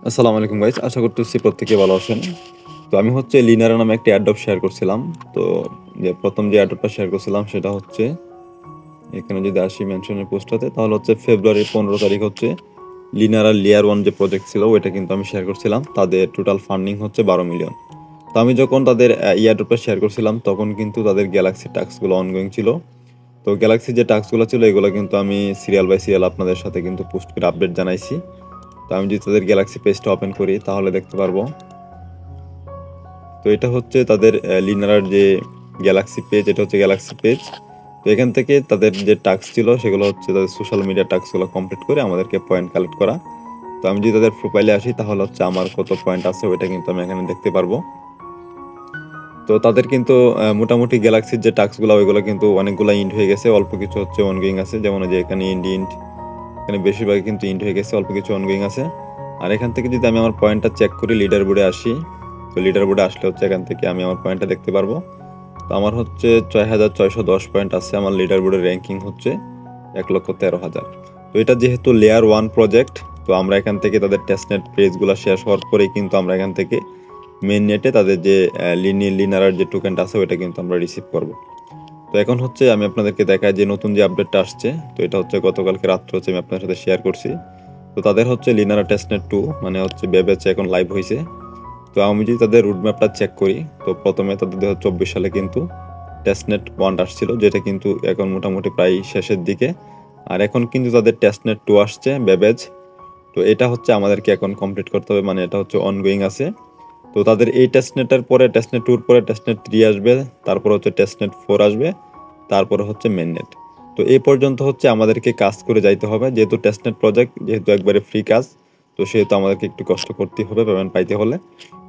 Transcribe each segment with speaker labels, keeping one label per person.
Speaker 1: আসসালামু আলাইকুম গাইস, আশা করতেছি প্রত্যেকে ভালো আছেন। তো আমি হচ্ছে লিনারা নামে একটি অ্যাডপ শেয়ার করছিলাম। তো প্রথম যে অ্যাডপটা শেয়ার করছিলাম সেটা হচ্ছে এখানে যদি আসি মেনশনের পোস্টটাতে, তাহলে হচ্ছে ফেব্রুয়ারি 15 তারিখ হচ্ছে লিনারা লেয়ার 1 যে প্রজেক্ট ছিল ওইটা কিন্তু আমি শেয়ার করছিলাম। তাদের টোটাল ফান্ডিং হচ্ছে 12 মিলিয়ন। তো আমি যখন তাদের অ্যাডপটা শেয়ার করছিলাম তখন কিন্তু তাদের গ্যালাক্সি টাস্কগুলো অনগোয়িং ছিল। তো গ্যালাক্সি যে টাস্কগুলো ছিল এগুলো কিন্তু আমি সিরিয়াল বাই সিরিয়াল আপনাদের সাথে কিন্তু পোস্ট করে আপডেট জানাইছি। তো আমি যদি তাদের গ্যালাক্সি পেজটা ওপেন করি তাহলে দেখতে পারবো। তো এটা হচ্ছে তাদের লিনারার যে গ্যালাক্সি পেজ, এটা হচ্ছে গ্যালাক্সি পেজ। তো এখান থেকে তাদের যে টাস্ক ছিল সেগুলো হচ্ছে তাদের সোশ্যাল মিডিয়া টাস্কগুলো কমপ্লিট করে আমাদেরকে পয়েন্ট কালেক্ট করা। তো আমি যদি তাদের প্রোফাইলে আসি তাহলে হচ্ছে আমার কত পয়েন্ট আছে ওইটা কিন্তু আমি এখানে দেখতে পারবো। তো তাদের কিন্তু মোটামুটি গ্যালাক্সির যে টাস্কগুলো ওইগুলো কিন্তু অনেকগুলো ইন্ড হয়ে গেছে, অল্প কিছু হচ্ছে অনগোয়িং আছে। যেমন যে এখানে ইন্ড এখানে বেশিরভাগ কিন্তু ইন্ড হয়ে গেছে, অল্প কিছু অনগোয়িং আছে। আর এখান থেকে যদি আমি আমার পয়েন্টটা চেক করি লিডার বোর্ডে আসি, তো লিডার বোর্ডে আসলে হচ্ছে এখান থেকে আমি আমার পয়েন্টটা দেখতে পারবো। তো আমার হচ্ছে 6,610 পয়েন্ট আছে, আমার লিডার বোর্ডের র্যাঙ্কিং হচ্ছে 1,13,000। তো এটা যেহেতু লেয়ার 1 প্রজেক্ট, তো আমরা এখান থেকে তাদের টেস্টনেট পেজগুলো শেষ হওয়ার পরেই কিন্তু আমরা এখান থেকে মেন নেটে তাদের যে লিনারার যে টোকেনটা আছে ওইটা কিন্তু আমরা রিসিভ করব। তো এখন হচ্ছে আমি আপনাদেরকে দেখাই যে নতুন যে আপডেটটা আসছে। তো এটা হচ্ছে গতকালকে রাত্রে হচ্ছে আমি আপনার সাথে শেয়ার করছি। তো তাদের হচ্ছে লিনারা টেস্টনেট 2 মানে হচ্ছে বেবেছে এখন লাইভ হয়েছে। তো আমি যদি তাদের রুটম্যাপটা চেক করি, তো প্রথমে তাদের 2024 সালে কিন্তু টেস্টনেট 1 আসছিল, যেটা কিন্তু এখন মোটামুটি প্রায় শেষের দিকে। আর এখন কিন্তু তাদের টেস্টনেট 2 আসছে বেবেজ। তো এটা হচ্ছে আমাদেরকে এখন কমপ্লিট করতে হবে, মানে এটা হচ্ছে অনগোয়িং আছে। তো তাদের এই টেস্টনেটের পরে টেস্টনেট 2 পরে টেস্টনেট 3 আসবে, তারপর হচ্ছে টেস্টনেট 4 আসবে, তারপরে হচ্ছে মেননেট। তো এই পর্যন্ত হচ্ছে আমাদেরকে কাজ করে যাইতে হবে, যেহেতু টেস্টনেট প্রজেক্ট, যেহেতু একবারে ফ্রি কাজ, তো সেহেতু আমাদেরকে একটু কষ্ট করতেই হবে পেমেন্ট পাইতে হলে।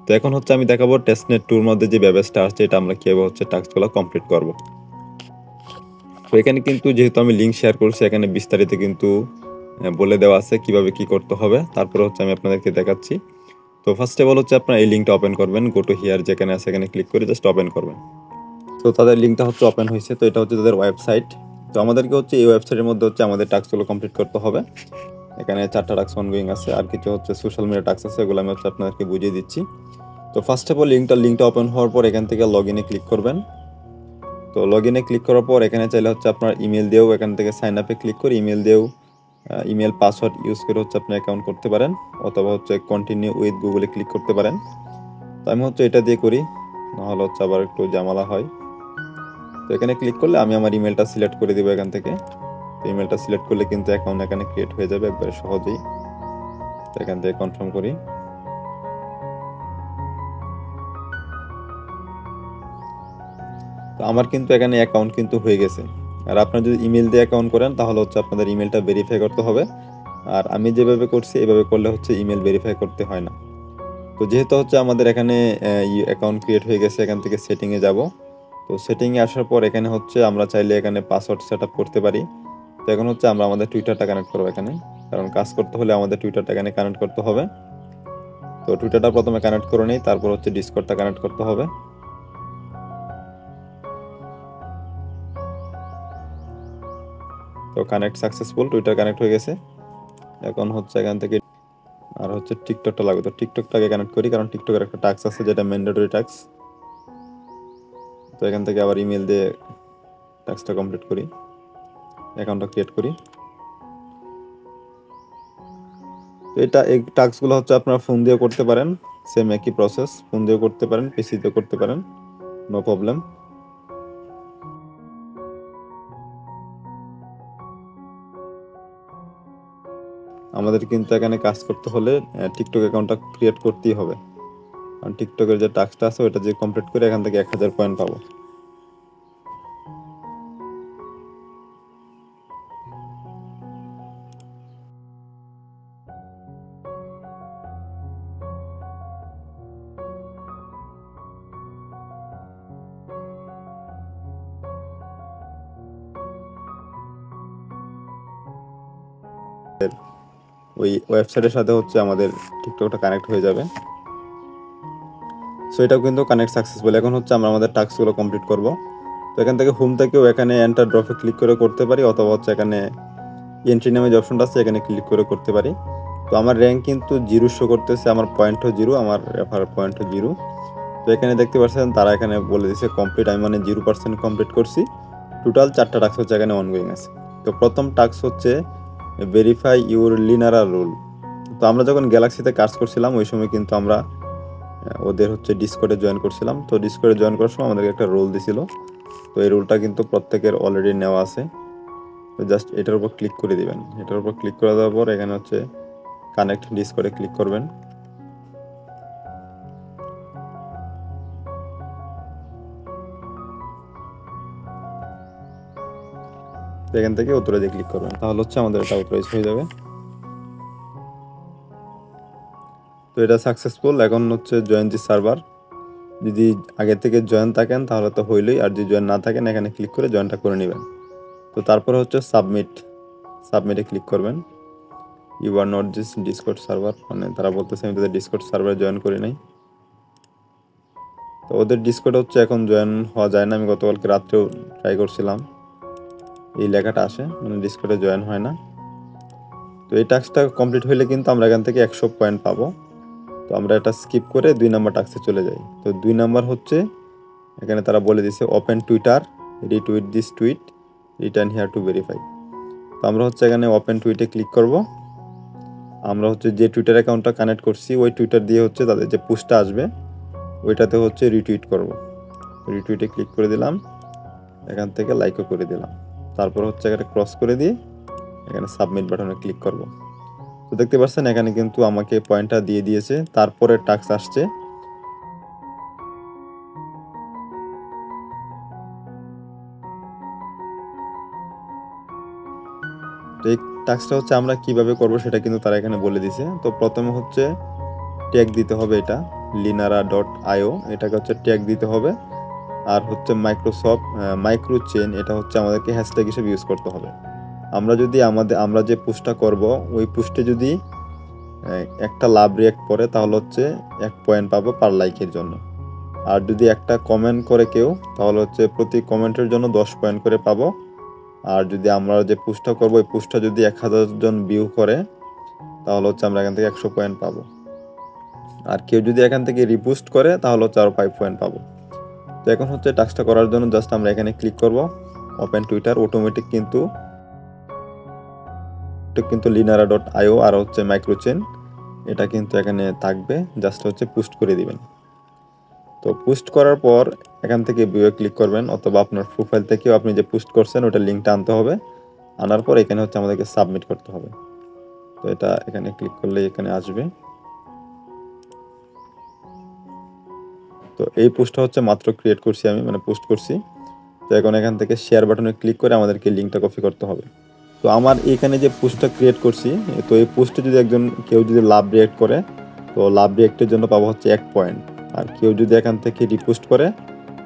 Speaker 1: তো এখন হচ্ছে আমি দেখাবো টেস্টনেট 2 মধ্যে যে ব্যবস্থা আসছে এটা আমরা কীভাবে হচ্ছে টাস্কগুলো কমপ্লিট করব। তো এখানে কিন্তু যেহেতু আমি লিঙ্ক শেয়ার করছি, এখানে বিস্তারিত কিন্তু বলে দেওয়া আছে কিভাবে কি করতে হবে। তারপরে হচ্ছে আমি আপনাদেরকে দেখাচ্ছি। তো ফার্স্ট অফ অল হচ্ছে আপনারা এই লিঙ্কটা ওপেন করবেন, গো টু হিয়ার যেখানে আছে এখানে ক্লিক করে জাস্ট ওপেন করবেন। তো তাদের লিঙ্কটা হচ্ছে ওপেন হয়েছে। তো এটা হচ্ছে তাদের ওয়েবসাইট। তো আমাদেরকে হচ্ছে এই ওয়েবসাইটের মধ্যে হচ্ছে আমাদের টাস্কগুলো কমপ্লিট করতে হবে। এখানে 4টা টাস্ক অনগোয়িং আছে, আর কিছু হচ্ছে সোশ্যাল মিডিয়া টাস্ক আছে, এগুলো আমি হচ্ছে আপনাদেরকে বুঝিয়ে দিচ্ছি। তো ফার্স্ট অফ অল লিঙ্কটা ওপেন হওয়ার পর এখান থেকে লগ ইনে ক্লিক করবেন। তো লগ ইনে ক্লিক করার পর এখানে চাইলে হচ্ছে আপনার ইমেল দিয়েও এখান থেকে সাইন আপে ক্লিক করে ইমেল দিয়েও ইমেল পাসওয়ার্ড ইউজ করে হচ্ছে আপনি অ্যাকাউন্ট করতে পারেন, অথবা হচ্ছে কন্টিনিউ উইথ গুগলে ক্লিক করতে পারেন। তো আমি হচ্ছে এটা দিয়ে করি, নাহলে হচ্ছে আবার একটু ঝামেলা হয়। তো এখানে ক্লিক করলে আমি আমার ইমেলটা সিলেক্ট করে দিব এখান থেকে। তো ইমেলটা সিলেক্ট করলে কিন্তু অ্যাকাউন্ট এখানে ক্রিয়েট হয়ে যাবে একবারে সহজেই। তো এখান থেকে কনফার্ম করি। তো আমার কিন্তু এখানে অ্যাকাউন্ট কিন্তু হয়ে গেছে। আর আপনারা যদি ইমেল দিয়ে অ্যাকাউন্ট করেন তাহলে হচ্ছে আপনাদের ইমেলটা ভেরিফাই করতে হবে। আর আমি যেভাবে করছি এভাবে করলে হচ্ছে ইমেল ভেরিফাই করতে হয় না। তো যেহেতু হচ্ছে আমাদের এখানে অ্যাকাউন্ট ক্রিয়েট হয়ে গেছে, এখান থেকে সেটিংয়ে যাব। তো সেটিংয়ে আসার পর এখানে হচ্ছে আমরা চাইলে এখানে পাসওয়ার্ড সেট আপ করতে পারি। তো এখন হচ্ছে আমরা আমাদের টুইটারটা কানেক্ট করবো এখানে, কারণ কাজ করতে হলে আমাদের টুইটারটা এখানে কানেক্ট করতে হবে। তো টুইটারটা প্রথমে কানেক্ট করে নিই, তারপর হচ্ছে ডিসকর্ডটা কানেক্ট করতে হবে। তো কানেক্ট সাকসেসফুল, টুইটার কানেক্ট হয়ে গেছে। এখন হচ্ছে এখান থেকে আর হচ্ছে টিকটকটা লাগবে। তো টিকটকটাকে কানেক্ট করি, কারণ টিকটকের একটা টাস্ক আছে যেটা ম্যান্ডেটরি টাস্ক। তো এখান থেকে আবার ইমেল দিয়ে টাস্কটা কমপ্লিট করি, অ্যাকাউন্টটা ক্রিয়েট করি। তো এই টাস্কগুলো হচ্ছে আপনারা ফোন দিয়েও করতে পারেন, সেম একই প্রসেস, ফোন দিয়েও করতে পারেন, পিসিতেও করতে পারেন, নো প্রবলেম। আমাদের কিন্তু এখানে কাজ করতে হলে টিকটক অ্যাকাউন্টটা ক্রিয়েট করতেই হবে, কারণ টিকটকের যে টাস্কটা আছে ওটা যে কমপ্লিট করে এখান থেকে 1,000 পয়েন্ট পাবো। ওই ওয়েবসাইটের সাথে হচ্ছে আমাদের টিকটকটা কানেক্ট হয়ে যাবে। সো এটাও কিন্তু কানেক্ট সাকসেসফুল। এখন হচ্ছে আমরা আমাদের টাস্কগুলো কমপ্লিট করব। তো এখান থেকে হোম থেকেও এখানে এন্টার ড্রপে ক্লিক করে করতে পারি, অথবা হচ্ছে এখানে এন্ট্রি নামে যে অপশনটা আছে এখানে ক্লিক করে করতে পারি। তো আমার র্যাঙ্ক কিন্তু 0 শো করতেছে, আমার পয়েন্টও 0, আমার রেফার পয়েন্টও 0। তো এখানে দেখতে পাচ্ছেন তারা এখানে বলে দিচ্ছে কমপ্লিট, আমি মানে 0% কমপ্লিট করছি। টোটাল 4টা টাস্ক হচ্ছে এখানে অনগোয়িং আছে। তো প্রথম টাস্ক হচ্ছে ভেরিফাই ইউর লিনারা রুল। তো আমরা যখন গ্যালাক্সিতে কাজ করছিলাম ওই সময় কিন্তু আমরা ওদের হচ্ছে ডিসকর্ডে জয়েন করছিলাম। তো ডিসকর্ডে জয়েন করার সময় আমাদেরকে একটা রোল দিছিল। তো এই রোলটা কিন্তু প্রত্যেকের অলরেডি নেওয়া আছে। তো জাস্ট এটার উপর ক্লিক করে দিবেন। এটার উপর ক্লিক করে দেওয়ার পর এখানে হচ্ছে কানেক্ট ডিসকর্ডে ক্লিক করবেন। এখান থেকে অথরাইজে ক্লিক করবেন, তাহলে হচ্ছে আমাদের এটা অথরাইজ হয়ে যাবে। তো এটা সাকসেসফুল। এখন হচ্ছে জয়েন দি সার্ভার। যদি আগে থেকে জয়েন থাকেন তাহলে তো হইলই, আর যদি জয়েন না থাকেন এখানে ক্লিক করে জয়েনটা করে নেবেন। তো তারপরে হচ্ছে সাবমিটে ক্লিক করবেন। You are not this Discord server, মানে তারা বলতেছে আমি তাদের ডিসকর্ড সার্ভারে জয়েন করি নাই। তো ওদের ডিসকর্ড হচ্ছে এখন জয়েন হওয়া যায় না। আমি গতকালকে রাত্রেও ট্রাই করছিলাম, এই লেখাটা আসে, মানে ডিসকর্ডে জয়েন হয় না। তো এই টাস্কটা কমপ্লিট হইলে কিন্তু আমরা এখান থেকে 100 পয়েন্ট পাবো। তো আমরা এটা স্কিপ করে 2 নম্বর টাস্কে চলে যাই। তো 2 নম্বর হচ্ছে এখানে তারা বলে দিছে open Twitter, retweet this tweet, return here to verify. তো আমরা হচ্ছে এখানে ওপেন টুইটে ক্লিক করব। আমরা হচ্ছে যে টুইটার অ্যাকাউন্টটা কানেক্ট করছি ওই টুইটার দিয়ে হচ্ছে তাদের যে পোস্টটা আসবে ওইটাতে হচ্ছে রিটুইট করব। রিটুইটে ক্লিক করে দিলাম, এখান থেকে লাইকও করে দিলাম। তারপর হচ্ছে এখানে ক্রস করে দিয়ে এখানে সাবমিট বাটনে ক্লিক করব। তো দেখতে পাচ্ছেন এখানে কিন্তু আমাকে পয়েন্টটা দিয়ে দিয়েছে। তারপরে টাস্ক আসছে, তো এই টাস্কটা হচ্ছে আমরা কিভাবে করব সেটা কিন্তু তারা এখানে বলে দিছে। তো প্রথমে হচ্ছে ট্যাগ দিতে হবে, এটা linara.io, এটাকে হচ্ছে ট্যাগ দিতে হবে। আর হচ্ছে মাইক্রো চেন, এটা হচ্ছে আমাদেরকে হ্যাশট্যাগ হিসেবে ইউজ করতে হবে। আমরা যে পোস্টটা করব ওই পোস্টে যদি একটা লাভ রিঅ্যাক্ট পড়ে তাহলে হচ্ছে 1 পয়েন্ট পাবো পার লাইকের জন্য। আর যদি একটা কমেন্ট করে কেউ তাহলে হচ্ছে প্রতি কমেন্টের জন্য 10 পয়েন্ট করে পাবো। আর যদি আমরা যে পোস্টটা করবো ওই পোস্টটা যদি 1000 জন ভিউ করে তাহলে হচ্ছে আমরা এখান থেকে 100 পয়েন্ট পাবো। আর কেউ যদি এখান থেকে রিপোস্ট করে তাহলে হচ্ছে আরও 5 পয়েন্ট পাবো। তো এখন হচ্ছে টাস্কটা করার জন্য জাস্ট আমরা এখানে ক্লিক করব ওপেন টুইটার। অটোমেটিক কিন্তু linara.io আর হচ্ছে মাইক্রোচেন এটা কিন্তু এখানে থাকবে, জাস্ট হচ্ছে পোস্ট করে দিবেন। তো পোস্ট করার পর এখান থেকে ভিউয়ে ক্লিক করবেন, অথবা আপনার প্রোফাইল থেকেও আপনি যে পোস্ট করছেন ওটার লিঙ্কটা আনতে হবে। আনার পর এখানে হচ্ছে আমাদেরকে সাবমিট করতে হবে। তো এটা এখানে ক্লিক করলে এখানে আসবে। তো এই পোস্টটা হচ্ছে মাত্র ক্রিয়েট করছি আমি, মানে পোস্ট করছি। তো এখন এখান থেকে শেয়ার বাটনে ক্লিক করে আমাদেরকে লিঙ্কটা কপি করতে হবে। তো আমার এখানে যে পোস্টটা ক্রিয়েট করছি, তো এই পোস্টে যদি কেউ যদি লাভ রিঅ্যাক্ট করে তো লাভ রিঅ্যাক্টের জন্য পাবো হচ্ছে 1 পয়েন্ট। আর কেউ যদি এখান থেকে রিপোস্ট করে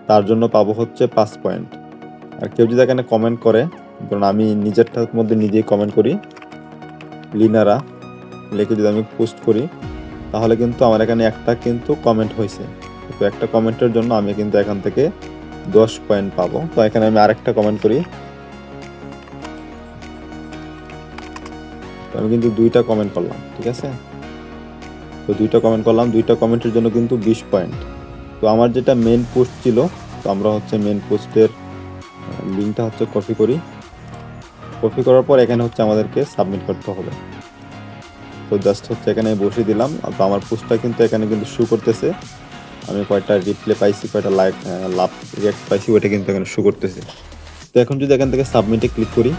Speaker 1: তার জন্য পাবো হচ্ছে 5 পয়েন্ট। আর কেউ যদি এখানে কমেন্ট করে, ধরুন আমি নিজেরটার মধ্যে নিজেই কমেন্ট করি লিনারা লিখে যদি আমি পোস্ট করি তাহলে কিন্তু আমার এখানে একটা কিন্তু কমেন্ট হয়েছে। তো একটা কমেন্টের জন্য আমি কিন্তু এখান থেকে 10 পয়েন্ট পাবো। তো এখানে আমি আরেকটা কমেন্ট করি, তো আমি কিন্তু 2টা কমেন্ট করলাম, ঠিক আছে। তো 2টা কমেন্ট করলাম, 2টা কমেন্টের জন্য কিন্তু 20 পয়েন্ট। তো আমার যেটা মেন পোস্ট ছিল, তো আমরা হচ্ছে মেন পোস্টের লিঙ্কটা হচ্ছে কপি করার পর এখানে হচ্ছে আমাদেরকে সাবমিট করতে হবে। তো জাস্ট হচ্ছে এখানে বসিয়ে দিলাম। তো আমার পোস্টটা কিন্তু এখানে কিন্তু শো করতেছে, আমি কয়টা রিপ্লে পাইছি, কয়টা লাভ রিঅ্যাক্ট পাইছি ওইটা কিন্তু এখানে শো করতেছে। তো এখন যদি এখান থেকে সাবমিটে ক্লিক করি,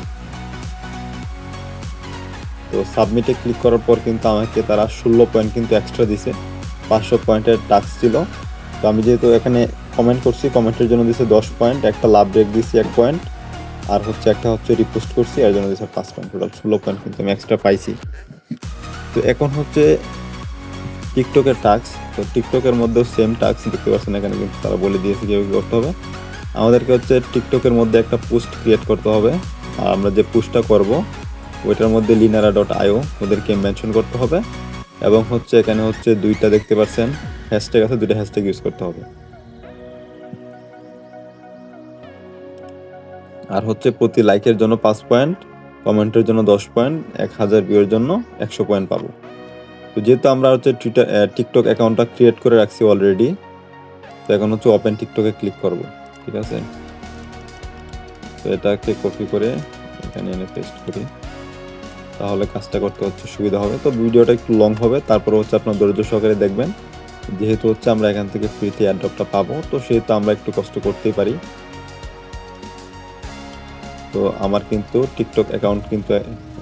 Speaker 1: তো সাবমিটে ক্লিক করার পর কিন্তু আমাকে তারা 16 পয়েন্ট কিন্তু এক্সট্রা দিছে। 500 পয়েন্টের টাস্ক ছিল। তো আমি যেহেতু এখানে কমেন্ট করছি, কমেন্টের জন্য দিছে 10 পয়েন্ট, একটা লাভ রেক দিছি 1 পয়েন্ট, আর হচ্ছে একটা হচ্ছে রিপোস্ট করছি এর জন্য দিছে 5 পয়েন্ট, টোটাল 16 পয়েন্ট কিন্তু আমি এক্সট্রা পাইছি। তো এখন হচ্ছে টিকটকের টাস্ক। তো টিকটকের মধ্যেও সেম টাস্ক দেখতে পাচ্ছেন, এখানে কিন্তু তারা বলে দিয়েছে কীভাবে করতে হবে। আমাদেরকে হচ্ছে টিকটকের মধ্যে একটা পোস্ট ক্রিয়েট করতে হবে। আর আমরা যে পোস্টটা করব ওইটার মধ্যে linara.io ওদেরকে মেনশন করতে হবে। এবং হচ্ছে এখানে হচ্ছে 2টা দেখতে পাচ্ছেন হ্যাশট্যাগ আছে, 2টা হ্যাশট্যাগ ইউজ করতে হবে। আর হচ্ছে প্রতি লাইকের জন্য 5 পয়েন্ট, কমেন্টের জন্য 10 পয়েন্ট, 1000 ভিউয়ের জন্য 100 পয়েন্ট পাবো। তো যেহেতু আমরা হচ্ছে টিকটক অ্যাকাউন্টটা ক্রিয়েট করে রাখছি অলরেডি, তো এখন হচ্ছে ওপেন টিকটকে ক্লিক করব। ঠিক আছে, তো এটাকে কপি করে এখানে এনে পেস্ট করি, তাহলে কাজটা করতে হচ্ছে সুবিধা হবে। তো ভিডিওটা একটু লং হবে, তারপর হচ্ছে আপনার ধৈর্য সহকারে দেখবেন। যেহেতু হচ্ছে আমরা এখান থেকে ফ্রিতে এয়ারড্রপটা পাবো, তো সেহেতু আমরা একটু কষ্ট করতেই পারি। তো আমার কিন্তু টিকটক অ্যাকাউন্ট কিন্তু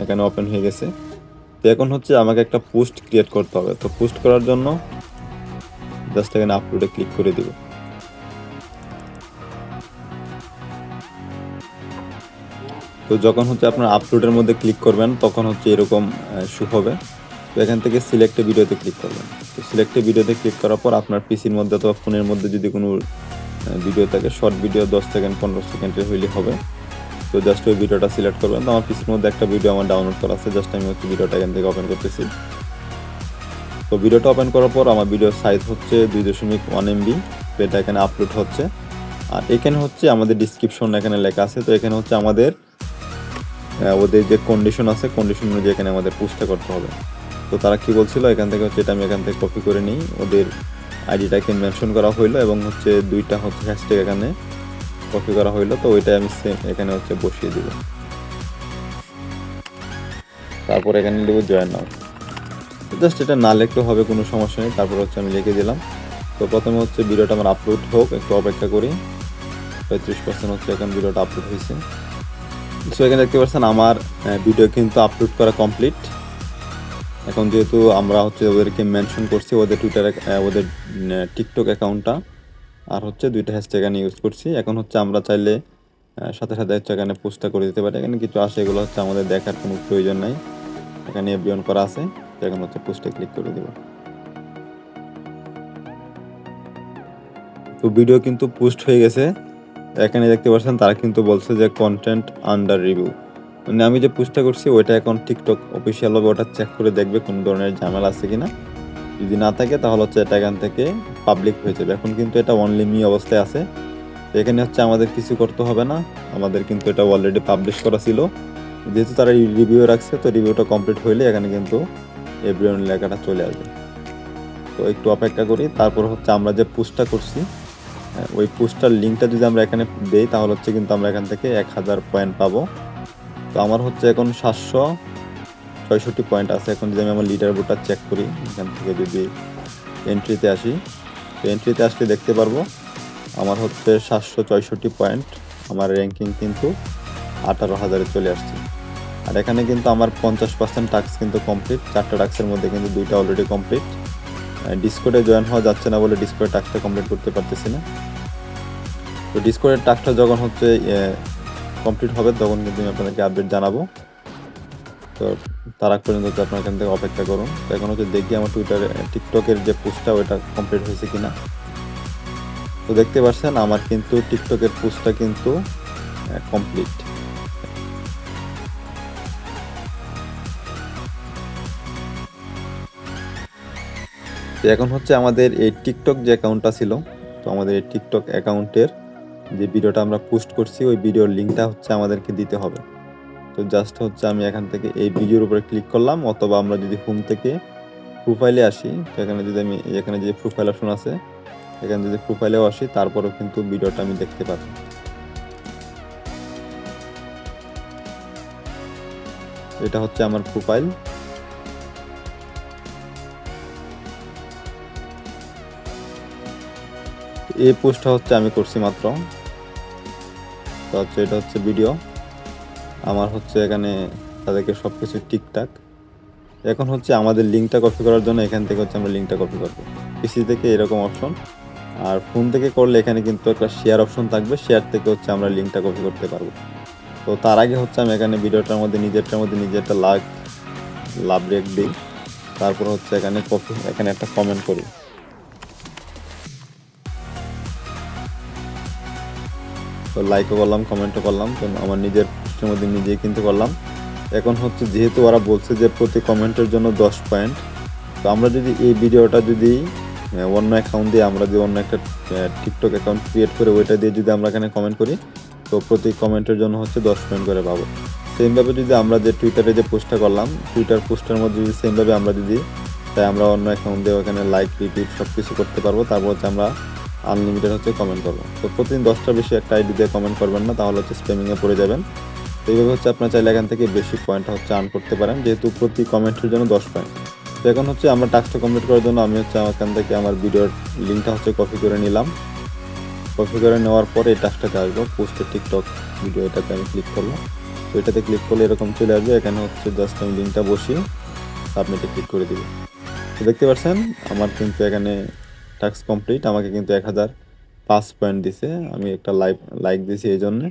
Speaker 1: এখানে ওপেন হয়ে গেছে। তো এখন হচ্ছে আমাকে একটা পোস্ট ক্রিয়েট করতে হবে। তো পোস্ট করার জন্য জাস্ট এখানে আপলোডে ক্লিক করে দিব। তো যখন হচ্ছে আপনার আপলোডের মধ্যে ক্লিক করবেন তখন হচ্ছে এরকম শো হবে। তো এখান থেকে সিলেক্ট ভিডিওতে ক্লিক করবেন। তো সিলেক্ট ভিডিওতে ক্লিক করার পর আপনার পিসির মধ্যে অথবা ফোনের মধ্যে যদি কোনো ভিডিও থাকে, শর্ট ভিডিও 10 সেকেন্ড 15 সেকেন্ডের হইলে হবে। তো জাস্ট ওই ভিডিওটা সিলেক্ট করবেন। তো আমার পিসির মধ্যে একটা ভিডিও আমার ডাউনলোড করা আছে, জাস্ট আমি হচ্ছে ভিডিওটা এখান থেকে ওপেন করতেছি। তো ভিডিওটা ওপেন করার পর আমার ভিডিওর সাইজ হচ্ছে 2.1 MB। তো এটা এখানে আপলোড হচ্ছে। আর এখানে হচ্ছে আমাদের ডিসক্রিপশন এখানে লেখা আছে। তো এখানে হচ্ছে আমাদের ওদের যে কন্ডিশন আছে, কন্ডিশন অনুযায়ী এখানে আমাদের পোস্টটা করতে হবে। তো তারা কি বলছিল এখান থেকে হচ্ছে, এটা আমি এখান থেকে কপি করে নিই। ওদের আইডিটাকে মেনশন করা হইলো এবং হচ্ছে দুইটা হচ্ছে হ্যাশট্যাগ এখানে কপি করা হইলো। তো ওইটাই আমি সেম এখানে হচ্ছে বসিয়ে দিব। তারপর এখানে দেব জয়েন নাও। জাস্ট এটা না লিখলেও হবে, কোনো সমস্যা নেই। তারপর হচ্ছে আমি লিখে দিলাম। তো প্রথমে হচ্ছে ভিডিওটা আমার আপলোড হোক, একটু অপেক্ষা করি। 35% হচ্ছে এখন ভিডিওটা আপলোড হয়েছে। সো এখানে দেখতে পাচ্ছেন আমার ভিডিও কিন্তু আপলোড করা কমপ্লিট। এখন যেহেতু আমরা হচ্ছে ওদেরকে মেনশন করছি, ওদের টুইটারে ওদের টিকটক অ্যাকাউন্টটা আর হচ্ছে দুইটা হ্যাশট্যাগ এখানে ইউজ করছি। এখন হচ্ছে আমরা চাইলে সাথে সাথে হচ্ছে এখানে পোস্টটা করে দিতে পারি। এখানে কিছু আসে, এগুলো হচ্ছে আমাদের দেখার কোনো প্রয়োজন নাই। এখানে এভরিওয়ান করা আছে। তো এখন হচ্ছে পোস্টে ক্লিক করে দেব। তো ভিডিও কিন্তু পোস্ট হয়ে গেছে। এখানে দেখতে পাচ্ছেন তারা কিন্তু বলছে যে কন্টেন্ট আন্ডার রিভিউ, মানে আমি যে পোস্টটা করছি ওইটা এখন টিকটক অফিসিয়াল ভাবে ওটা চেক করে দেখবে কোনো ধরনের ঝামেলা আছে কিনা। যদি না থাকে তাহলে হচ্ছে এটা এখান থেকে পাবলিক হয়ে যাবে। এখন কিন্তু এটা অনলি মি অবস্থায় আছে। তো এখানে হচ্ছে আমাদের কিছু করতে হবে না, আমাদের কিন্তু এটা অলরেডি পাবলিশ করা ছিল। যেহেতু তারা রিভিউ রাখছে, তো রিভিউটা কমপ্লিট হইলে এখানে কিন্তু এভরিওয়ান লেখাটা চলে আসবে। তো একটু অপেক্ষা করি। তারপর হচ্ছে আমরা যে পোস্টটা করছি ওই পোস্টার লিঙ্কটা যদি আমরা এখানে দেই তাহলে হচ্ছে কিন্তু আমরা এখান থেকে 1000 পয়েন্ট পাবো। তো আমার হচ্ছে এখন 766 পয়েন্ট আছে। এখন যদি আমি আমার লিডার বোর্ডটা চেক করি, এখান থেকে যদি এন্ট্রিতে আসি, তো এন্ট্রিতে আসলে দেখতে পারবো আমার হচ্ছে 766 পয়েন্ট। আমার র্যাঙ্কিং কিন্তু 18,000-এ চলে আসছে। আর এখানে কিন্তু আমার 50% টাস্ক কিন্তু কমপ্লিট। 4টা টাস্কের মধ্যে কিন্তু 2টা অলরেডি কমপ্লিট। ডিসকর্ডে জয়েন হওয়া যাচ্ছে না বলে ডিসকর্ডের টাস্কটা কমপ্লিট করতে পারতেছি না। তো ডিসকর্ডের টাস্কটা যখন হচ্ছে কমপ্লিট হবে তখন কিন্তু আমি আপনাদেরকে আপডেট জানাবো। তো তার আগ পর্যন্ত হচ্ছে আপনার এখান থেকে অপেক্ষা করুন। তো এখন হচ্ছে দেখি আমার টুইটারে টিকটকের যে পোস্টটা ওইটা কমপ্লিট হয়েছে কিনা। তো দেখতে পাচ্ছেন আমার কিন্তু টিকটকের পোস্টটা কিন্তু কমপ্লিট। তো এখন হচ্ছে আমাদের এই টিকটক যে অ্যাকাউন্টটা ছিল, তো আমাদের এই টিকটক অ্যাকাউন্টের যে ভিডিওটা আমরা পোস্ট করছি ওই ভিডিওর লিঙ্কটা হচ্ছে আমাদেরকে দিতে হবে। তো জাস্ট হচ্ছে আমি এখান থেকে এই ভিডিওর উপরে ক্লিক করলাম, অথবা আমরা যদি হোম থেকে প্রোফাইলে আসি, তো এখানে যদি আমি এখানে যে প্রোফাইল অপশন আছে এখানে যদি প্রোফাইলেও আসি তারপরেও কিন্তু ভিডিওটা আমি দেখতে পাবো। এটা হচ্ছে আমার প্রোফাইল। এই পোস্টটা হচ্ছে আমি করছি মাত্র। তো হচ্ছে এটা হচ্ছে ভিডিও আমার হচ্ছে এখানে তাদেরকে সব কিছু ঠিকঠাক। এখন হচ্ছে আমাদের লিঙ্কটা কপি করার জন্য এখান থেকে হচ্ছে আমরা লিঙ্কটা কপি করবো। পিসি থেকে এরকম অপশন, আর ফোন থেকে করলে এখানে কিন্তু একটা শেয়ার অপশন থাকবে, শেয়ার থেকে হচ্ছে আমরা লিঙ্কটা কপি করতে পারবো। তো তার আগে হচ্ছে আমি এখানে ভিডিওটার মধ্যে নিজে একটা লাভ রেক দিই। তারপর হচ্ছে এখানে কপি, এখানে একটা কমেন্ট করি। তো লাইকও করলাম, কমেন্টও করলাম। তো আমার নিজের পোস্টের মধ্যে নিজেই কিন্তু করলাম। এখন হচ্ছে যেহেতু ওরা বলছে যে প্রতি কমেন্টের জন্য 10 পয়েন্ট, তো আমরা যদি এই ভিডিওটা যদি অন্য অ্যাকাউন্ট দিয়ে আমরা যদি অন্য একটা টিকটক অ্যাকাউন্ট ক্রিয়েট করে ওইটা দিয়ে যদি আমরা এখানে কমেন্ট করি, তো প্রতি কমেন্টের জন্য হচ্ছে 10 পয়েন্ট করে পাবো। সেমভাবে যদি আমরা যে টুইটারে যে পোস্টটা করলাম, টুইটার পোস্টের মধ্যে যদি সেমভাবে আমরা যদি তাই আমরা অন্য অ্যাকাউন্ট দিয়ে ওখানে লাইক রিপিট সব কিছু করতে পারবো। তারপর হচ্ছে আমরা আনলিমিটেড হচ্ছে কমেন্ট করবো। তো প্রতিদিন 10টার বেশি একটা আইডি দিয়ে কমেন্ট করবেন না, তাহলে হচ্ছে স্প্যামিংয়ে পড়ে যাবেন। তো এইভাবে হচ্ছে আপনার চাইলে এখান থেকে বেশি পয়েন্ট হচ্ছে আর্ন করতে পারেন, যেহেতু প্রতি কমেন্টের জন্য 10 পয়েন্ট। তো এখন হচ্ছে আমরা টাস্কটা কমপ্লিট করার জন্য আমি হচ্ছে এখান থেকে আমার ভিডিওর লিঙ্কটা হচ্ছে কপি করে নিলাম। কপি করে নেওয়ার পরে এই টাস্কটাতে আসবো, পোস্টে টিকটক ভিডিও, এটাতে আমি ক্লিক করবো। তো এটাতে ক্লিক করলে এরকম চলে আসবে। এখানে হচ্ছে জাস্ট আমি লিঙ্কটা বসিয়ে সাবমিটে ক্লিক করে দিব। তো দেখতে পাচ্ছেন আমার কিন্তু এখানে টাস্ক কমপ্লিট। আমাকে কিন্তু 1005 পয়েন্ট দিছে। আমি একটা লাইক দিয়েছি এই জন্যে,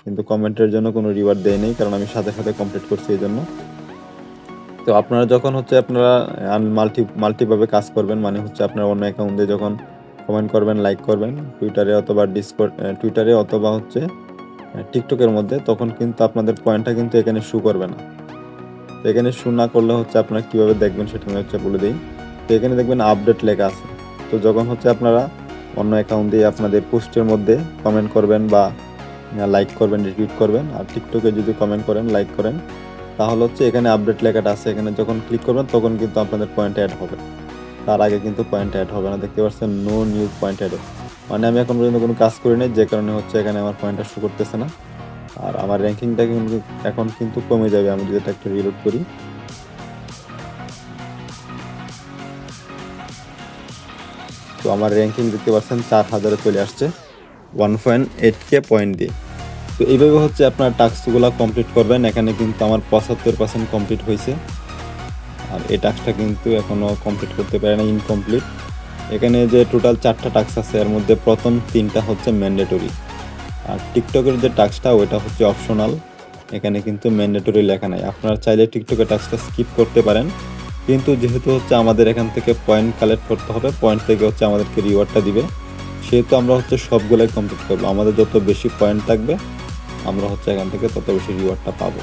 Speaker 1: কিন্তু কমেন্টের জন্য কোনো রিওয়ার্ড দেয় নেই, কারণ আমি সাথে সাথে কমপ্লিট করছি এই জন্য। তো আপনারা যখন হচ্ছে আপনারা মাল্টিভাবে কাজ করবেন, মানে হচ্ছে আপনার অন্য অ্যাকাউন্টে যখন কমেন্ট করবেন, লাইক করবেন টুইটারে অথবা টুইটারে অথবা হচ্ছে টিকটকের মধ্যে, তখন কিন্তু আপনাদের পয়েন্টটা কিন্তু এখানে শো করবে না। তো এখানে শো না করলে হচ্ছে আপনারা কীভাবে দেখবেন সেটা আমি হচ্ছে বলে দিই। তো এখানে দেখবেন আপডেট লেখা আছে। তো যখন হচ্ছে আপনারা অন্য অ্যাকাউন্ট দিয়ে আপনাদের পোস্টের মধ্যে কমেন্ট করবেন বা লাইক করবেন, রিটুইট করবেন, আর টিকটকে যদি কমেন্ট করেন, লাইক করেন, তাহলে হচ্ছে এখানে আপডেট লেখাটা আছে, এখানে যখন ক্লিক করবেন তখন কিন্তু আপনাদের পয়েন্ট অ্যাড হবে। তার আগে কিন্তু পয়েন্ট অ্যাড হবে না। দেখতে পাচ্ছেন নো নিউ পয়েন্ট অ্যাড, মানে আমি এখন পর্যন্ত কোনো কাজ করি নাই, যে কারণে হচ্ছে এখানে আমার পয়েন্টটা শো করতেছে না। আর আমার র্যাঙ্কিংটা কিন্তু এখন কিন্তু কমে যাবে আমি যদি এটা একটু রিলোড করি। তো আমার র্যাঙ্কিং দেখতে পাচ্ছেন 4000-এ চলে আসছে 1.8k পয়েন্ট দিয়ে। তো এইভাবে হচ্ছে আপনার টাস্কগুলো কমপ্লিট করবেন। এখানে কিন্তু আমার 75% কমপ্লিট হয়েছে, আর এই টাস্কটা কিন্তু এখনও কমপ্লিট করতে পারে না, ইনকমপ্লিট। এখানে যে টোটাল 4টা টাস্ক আছে, এর মধ্যে প্রথম 3টা হচ্ছে ম্যান্ডেটরি, আর টিকটকের যে টাস্কটা ওইটা হচ্ছে অপশনাল। এখানে কিন্তু ম্যান্ডেটরি লেখা নাই। আপনারা চাইলে টিকটকের টাস্কটা স্কিপ করতে পারেন, কিন্তু যেহেতু হচ্ছে আমাদের এখান থেকে পয়েন্ট কালেক্ট করতে হবে, পয়েন্ট থেকে হচ্ছে আমাদেরকে রিওয়ার্ডটা দিবে, সেহেতু আমরা হচ্ছে সবগুলোই কমপ্লিট করবো। আমাদের যত বেশি পয়েন্ট থাকবে আমরা হচ্ছে এখান থেকে তত বেশি রিওয়ার্ডটা পাবো।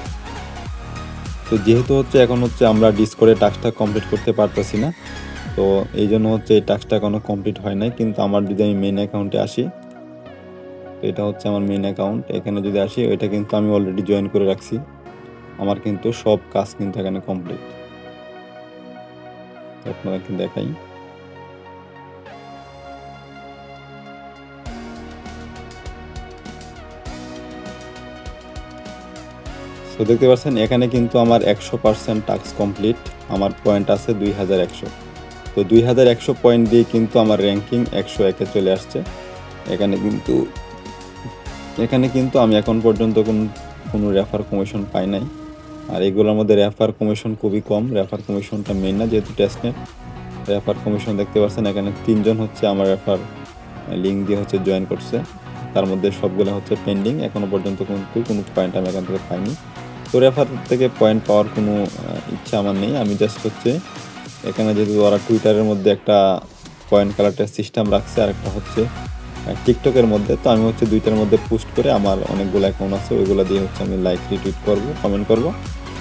Speaker 1: তো যেহেতু হচ্ছে এখন হচ্ছে আমরা ডিসকর্ডে টাস্কটা কমপ্লিট করতে পারতেছি না, তো এই জন্য হচ্ছে এই টাস্কটা এখনও কমপ্লিট হয় নাই। কিন্তু আমার যদি আমি মেইন অ্যাকাউন্টে আসি, তো এটা হচ্ছে আমার মেইন অ্যাকাউন্ট, এখানে যদি আসি ওইটা কিন্তু আমি অলরেডি জয়েন করে রাখছি। আমার কিন্তু সব কাজ কিন্তু এখানে কমপ্লিট। আপনাদেরকে দেখাই। তো দেখতে পাচ্ছেন এখানে কিন্তু আমার 100% টাস্ক কমপ্লিট। আমার পয়েন্ট আছে 2100। তো 2100 পয়েন্ট দিয়ে কিন্তু আমার র্যাঙ্কিং 101-এ চলে আসছে। এখানে কিন্তু আমি এখন পর্যন্ত কোনো রেফার কমিশন পাই নাই। আর এগুলোর মধ্যে রেফার কমিশন খুবই কম। রেফার কমিশনটা মেন না, যেহেতু টেস্টনেট। রেফার কমিশন দেখতে পাচ্ছেন এখানে 3 জন হচ্ছে আমার রেফার লিঙ্ক দিয়ে হচ্ছে জয়েন করছে, তার মধ্যে সবগুলো হচ্ছে পেন্ডিং। এখনও পর্যন্ত কিন্তু কোনো পয়েন্ট আমি এখান থেকে পাইনি। তো রেফার থেকে পয়েন্ট পাওয়ার কোনো ইচ্ছা আমার নেই। আমি জাস্ট হচ্ছে এখানে যেহেতু ওরা টুইটারের মধ্যে একটা পয়েন্ট কালেক্টের সিস্টেম রাখছে, আর একটা হচ্ছে টিকটকের মধ্যে, তো আমি হচ্ছে দুইটার মধ্যে পোস্ট করে, আমার অনেকগুলো অ্যাকাউন্ট আছে, ওইগুলো দিয়ে হচ্ছে আমি লাইক রিটুইট করবো, কমেন্ট করবো।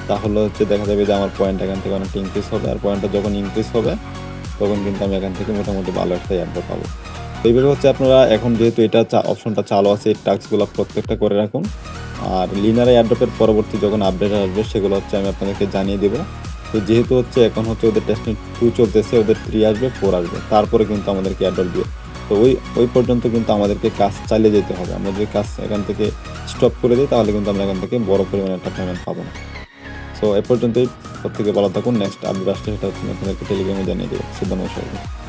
Speaker 1: তাহলে হচ্ছে দেখা যাবে যে আমার পয়েন্ট এখান থেকে অনেকটা ইনক্রিজ হবে। আর পয়েন্টটা যখন ইনক্রিজ হবে তখন কিন্তু আমি এখান থেকে মোটামুটি ভালো একটা অ্যাডও পাবো। তো এইভাবে হচ্ছে আপনারা এখন যেহেতু এটা অপশনটা চালু আছে, এই টাস্কগুলো প্রত্যেকটা করে রাখুন। আর লিনার এয়ারড্রপের পরবর্তী যখন আপডেট আসবে সেগুলো হচ্ছে আমি আপনাদেরকে জানিয়ে দেবো। তো যেহেতু হচ্ছে এখন হচ্ছে ওদের টেস্টনেট 2 চলতেছে, ওদের 3 আসবে, 4 আসবে, তারপরে কিন্তু আমাদেরকে এয়ারড্রপ দিবে। তো ওই পর্যন্ত কিন্তু আমাদেরকে কাজ চালিয়ে যেতে হবে। আমরা যদি কাজ এখান থেকে স্টপ করে দিই তাহলে কিন্তু আমরা এখান থেকে বড় পরিমাণে একটা পেমেন্ট পাবো না। সো এ পর্যন্তই। সব থেকে ভালো থাকুন। নেক্সট আপডেট আসলে সেটা হচ্ছে আপনাদেরকে টেলিগ্রামে জানিয়ে দেবো। ধন্যবাদ সবাইকে।